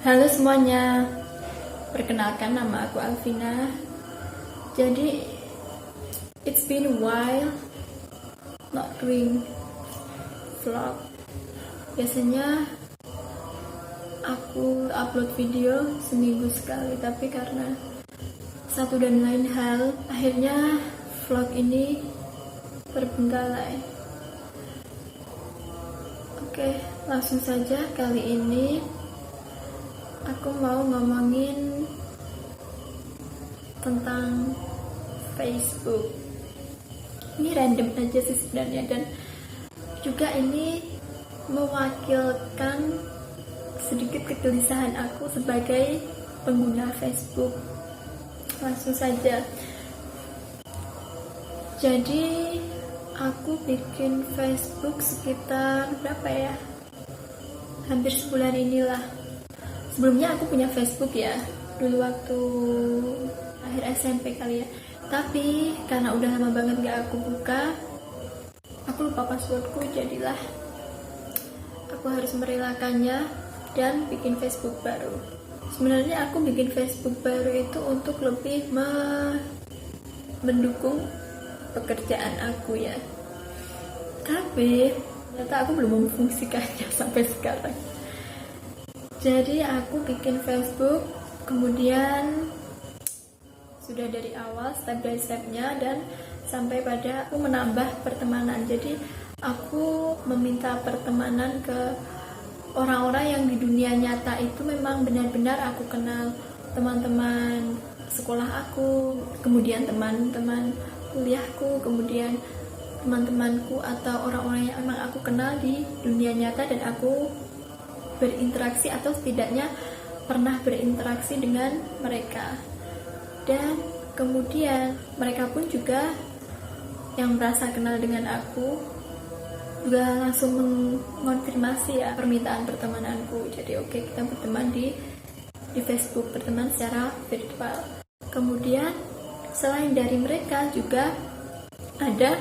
Halo semuanya, perkenalkan nama aku Alvina. Jadi, it's been a while not doing vlog. Biasanya aku upload video seminggu sekali, tapi karena satu dan lain hal, akhirnya vlog ini terbengkalai. Oke, langsung saja kali ini aku mau ngomongin tentang Facebook. Ini random aja sih sebenarnya, dan juga ini mewakilkan sedikit kegelisahan aku sebagai pengguna Facebook. Langsung saja. Jadi aku bikin Facebook sekitar berapa ya? Hampir sebulan inilah. Sebelumnya aku punya Facebook ya, dulu waktu akhir SMP kali ya. Tapi karena udah lama banget gak aku buka, aku lupa passwordku, jadilah aku harus merelakannya dan bikin Facebook baru. Sebenarnya aku bikin Facebook baru itu untuk lebih mendukung pekerjaan aku ya. Tapi ternyata aku belum memfungsikannya sampai sekarang. Jadi aku bikin Facebook, kemudian sudah dari awal step by stepnya, dan sampai pada aku menambah pertemanan. Jadi aku meminta pertemanan ke orang-orang yang di dunia nyata itu memang benar-benar aku kenal. Teman-teman sekolah aku, kemudian teman-teman kuliahku, kemudian teman-temanku atau orang-orang yang emang aku kenal di dunia nyata dan aku berinteraksi atau setidaknya pernah berinteraksi dengan mereka. Dan kemudian mereka pun juga yang merasa kenal dengan aku juga langsung mengonfirmasi ya permintaan pertemananku. Jadi oke, kita berteman di Facebook, berteman secara virtual. Kemudian selain dari mereka juga ada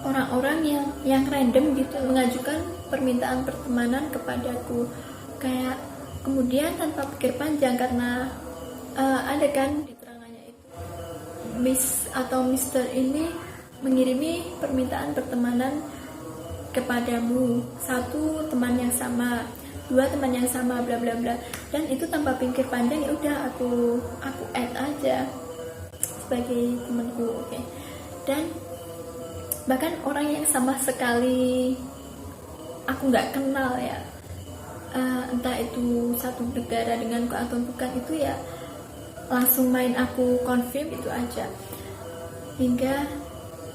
orang-orang yang random gitu mengajukan permintaan pertemanan kepadaku, kayak kemudian tanpa pikir panjang, karena ada kan di terangannya itu Miss atau Mister ini mengirimi permintaan pertemanan kepadamu, satu teman yang sama, dua teman yang sama, bla bla bla, dan itu tanpa pikir panjang ya udah aku add aja sebagai temanku, oke. Dan bahkan orang yang sama sekali aku nggak kenal ya, entah itu satu negara denganku atau bukan, itu ya langsung main aku confirm itu aja. Hingga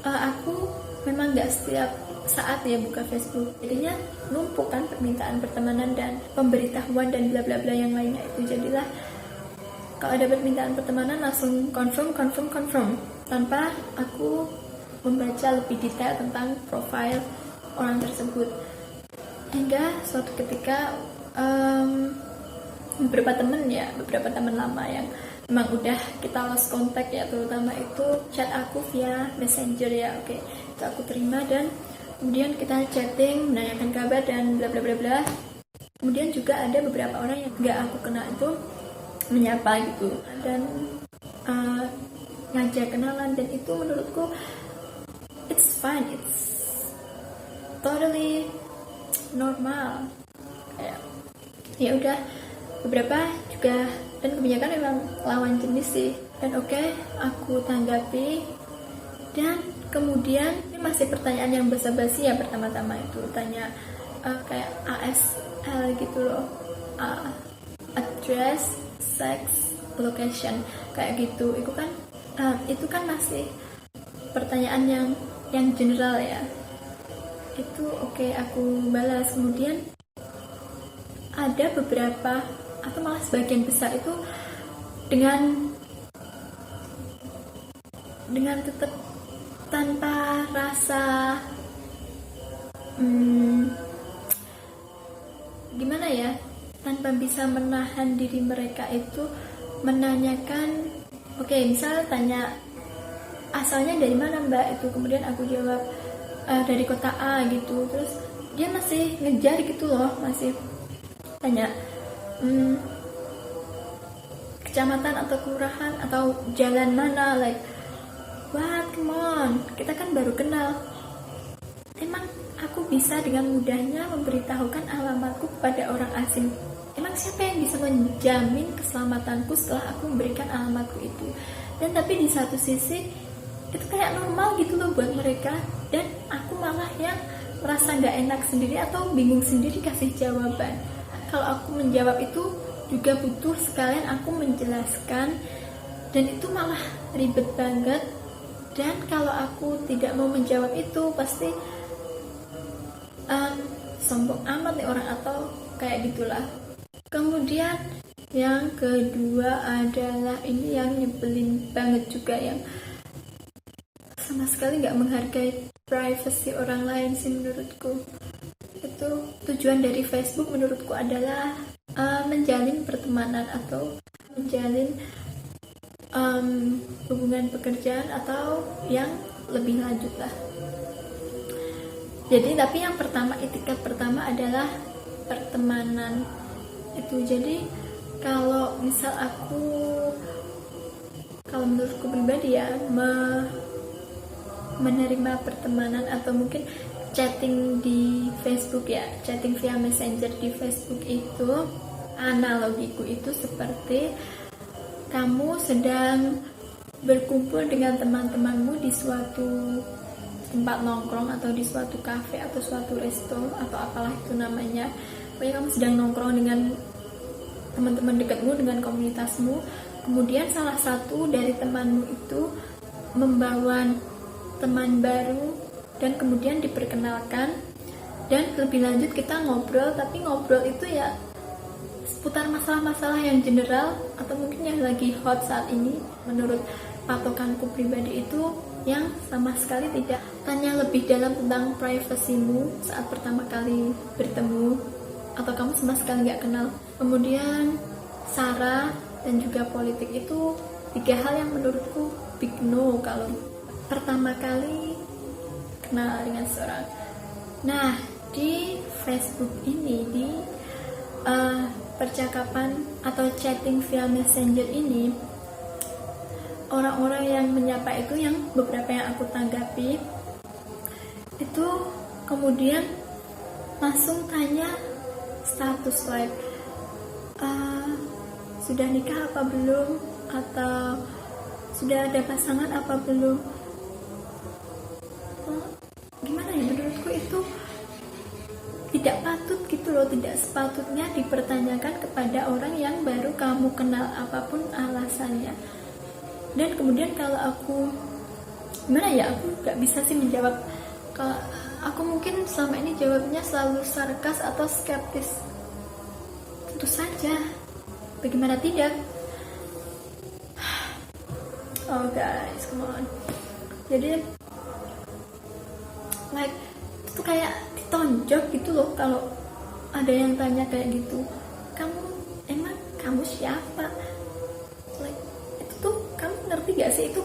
aku memang nggak setiap saat ya buka Facebook, jadinya numpuk kan permintaan pertemanan dan pemberitahuan dan bla bla bla yang lainnya itu. Jadilah kalau ada permintaan pertemanan langsung confirm tanpa aku membaca lebih detail tentang profil orang tersebut. Hingga suatu ketika beberapa teman lama yang memang udah kita lost contact ya, terutama itu chat aku via messenger ya, oke, itu aku terima dan kemudian kita chatting, menanyakan kabar dan bla bla bla bla. Kemudian juga ada beberapa orang yang gak aku kenal itu menyapa gitu dan ngajak kenalan, dan itu menurutku it's fine, it's totally normal. Kayak ya udah, beberapa juga dan kebanyakan memang lawan jenis sih, dan oke, aku tanggapi. Dan kemudian ini masih pertanyaan yang basa-basi ya, pertama-tama itu tanya kayak ASL gitu loh, address, sex, location, kayak gitu. Itu kan masih pertanyaan yang general ya. Itu oke, aku balas. Kemudian ada beberapa atau malah sebagian besar itu dengan tetap tanpa rasa gimana ya, tanpa bisa menahan diri mereka itu menanyakan, oke, misal tanya asalnya dari mana mbak, itu kemudian aku jawab dari kota A gitu, terus dia masih ngejar gitu loh, masih tanya kecamatan atau kelurahan atau jalan mana, like what, come on, kita kan baru kenal. Emang aku bisa dengan mudahnya memberitahukan alamatku kepada orang asing? Emang siapa yang bisa menjamin keselamatanku setelah aku memberikan alamatku itu? Dan tapi di satu sisi itu kayak normal gitu loh buat mereka, dan aku malah yang merasa nggak enak sendiri atau bingung sendiri kasih jawaban. Kalau aku menjawab itu juga butuh sekalian aku menjelaskan, dan itu malah ribet banget. Dan kalau aku tidak mau menjawab itu pasti sombong amat nih orang atau kayak gitulah. Kemudian yang kedua adalah ini yang nyebelin banget juga, yang sama sekali nggak menghargai privasi orang lain sih menurutku. Itu tujuan dari Facebook menurutku adalah menjalin pertemanan atau menjalin hubungan pekerjaan atau yang lebih lanjut lah. Jadi tapi yang pertama, etikat pertama adalah pertemanan itu. Jadi kalau misal kalau menurutku pribadi ya, menerima pertemanan atau mungkin chatting di Facebook ya, chatting via Messenger di Facebook itu, analogiku itu seperti kamu sedang berkumpul dengan teman-temanmu di suatu tempat nongkrong atau di suatu kafe atau suatu resto atau apalah itu namanya. Pokoknya kamu sedang nongkrong dengan teman-teman dekatmu, dengan komunitasmu. Kemudian salah satu dari temanmu itu membawa teman baru dan kemudian diperkenalkan, dan lebih lanjut kita ngobrol, tapi ngobrol itu ya seputar masalah-masalah yang general atau mungkin yang lagi hot saat ini. Menurut patokanku pribadi itu yang sama sekali tidak tanya lebih dalam tentang privasimu saat pertama kali bertemu atau kamu sama sekali nggak kenal. Kemudian sara dan juga politik itu tiga hal yang menurutku big no kalau pertama kali kenal dengan seorang. Nah, di Facebook ini, di percakapan atau chatting via Messenger ini, orang-orang yang menyapa itu, yang beberapa yang aku tanggapi itu kemudian langsung tanya status, like sudah nikah apa belum, atau sudah ada pasangan apa belum. Gimana ya, menurutku itu tidak patut gitu loh, tidak sepatutnya dipertanyakan kepada orang yang baru kamu kenal apapun alasannya. Dan kemudian kalau aku gimana ya, aku gak bisa sih menjawab. Kalau aku mungkin selama ini jawabnya selalu sarkas atau skeptis. Tentu saja, bagaimana tidak. Oh guys, come on. Jadi like itu kayak ditonjok gitu loh kalau ada yang tanya kayak gitu. Emang kamu siapa? Like itu tuh, kamu ngerti gak sih, itu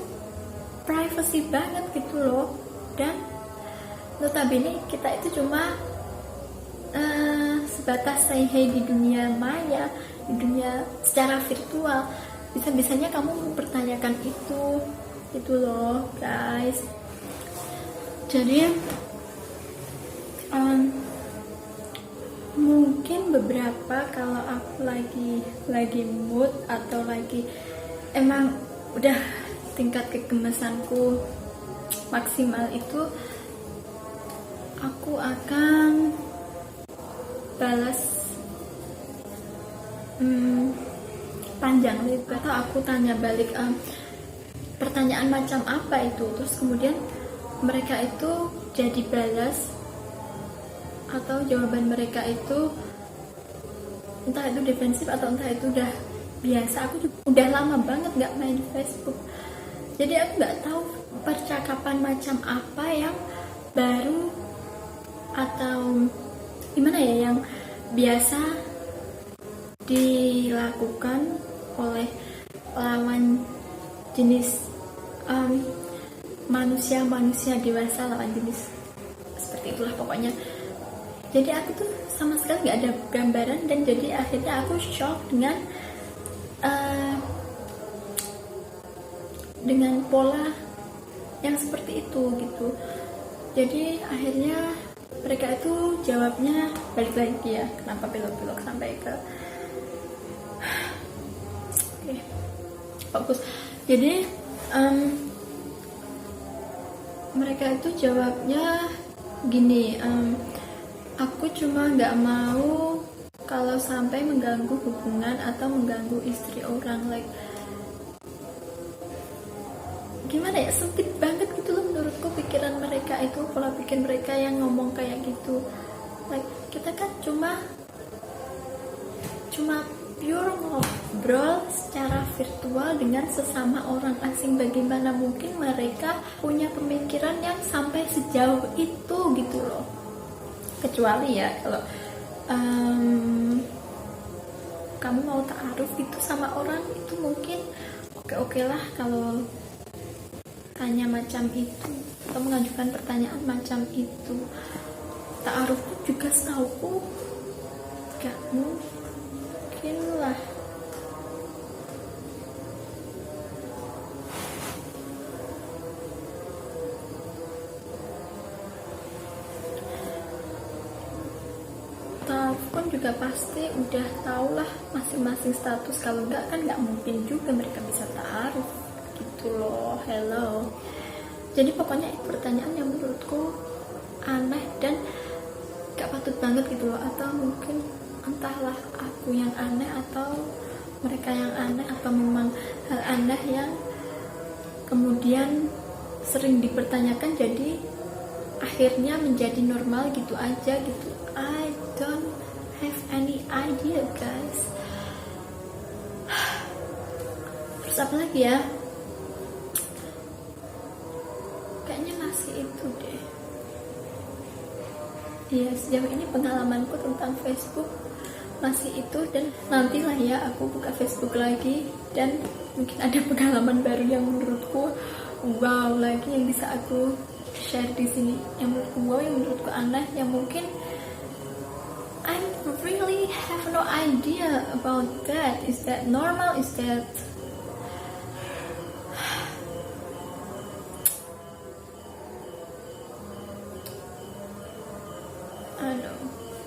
privacy banget gitu loh. Dan notabene kita itu cuma sebatas say hey di dunia maya, di dunia secara virtual. Bisa-bisanya kamu mempertanyakan itu loh guys. Jadi mungkin beberapa kalau aku lagi mood atau lagi emang udah tingkat kegemesanku maksimal, itu aku akan balas panjang lebar, atau aku tanya balik pertanyaan macam apa itu, terus kemudian mereka itu jadi balas, atau jawaban mereka itu entah itu defensif atau entah itu udah biasa. Aku juga udah lama banget gak main Facebook, jadi aku gak tahu percakapan macam apa yang baru atau gimana ya yang biasa dilakukan oleh lawan jenis manusia dewasa, lawan jenis seperti itulah pokoknya. Jadi aku tuh sama sekali nggak ada gambaran, dan jadi akhirnya aku shock dengan pola yang seperti itu gitu. Jadi akhirnya mereka itu jawabnya balik lagi ya, kenapa belok-belok sampai ke oke, fokus. Jadi mereka itu jawabnya gini, aku cuma nggak mau kalau sampai mengganggu hubungan atau mengganggu istri orang. Like gimana ya, sempit banget gitu loh menurutku pikiran mereka itu, pola pikir mereka yang ngomong kayak gitu. Like kita kan cuma pure ngobrol secara virtual dengan sesama orang asing. Bagaimana mungkin mereka punya pemikiran yang sampai sejauh itu gitu loh. Kecuali ya kalau kamu mau ta'aruf gitu sama orang, itu mungkin oke lah kalau tanya macam itu atau mengajukan pertanyaan macam itu. Ta'aruf juga setauku gak mungkin lah. Ta'aruf pun juga pasti udah tau lah masing-masing status. Kalau enggak kan nggak mungkin juga mereka bisa ta'aruf gitu loh. Hello. Jadi pokoknya itu pertanyaan yang menurutku aneh dan gak patut banget gitu loh. Atau mungkin entahlah aku yang aneh atau mereka yang aneh, atau memang hal aneh yang kemudian sering dipertanyakan jadi akhirnya menjadi normal gitu aja gitu. I don't have any idea guys. Terus apa lagi ya, kayaknya masih itu deh. Ya sejauh ini pengalamanku tentang Facebook masih itu, dan nantilah ya aku buka Facebook lagi dan mungkin ada pengalaman baru yang menurutku wow lagi yang bisa aku share di sini, yang menurutku wow, yang menurutku aneh, yang mungkin I really have no idea about that. Is that normal? Is that I don't know.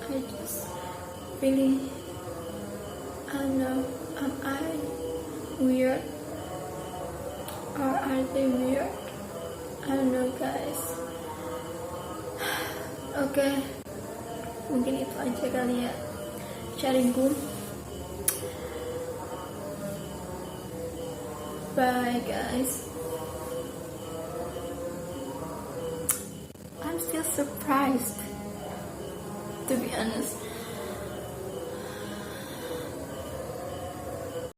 I just really I don't know. Am I weird? Or are they weird? I don't know guys. Oke, mungkin itu aja kali ya sharingku. Bye guys. I'm still surprised, to be honest.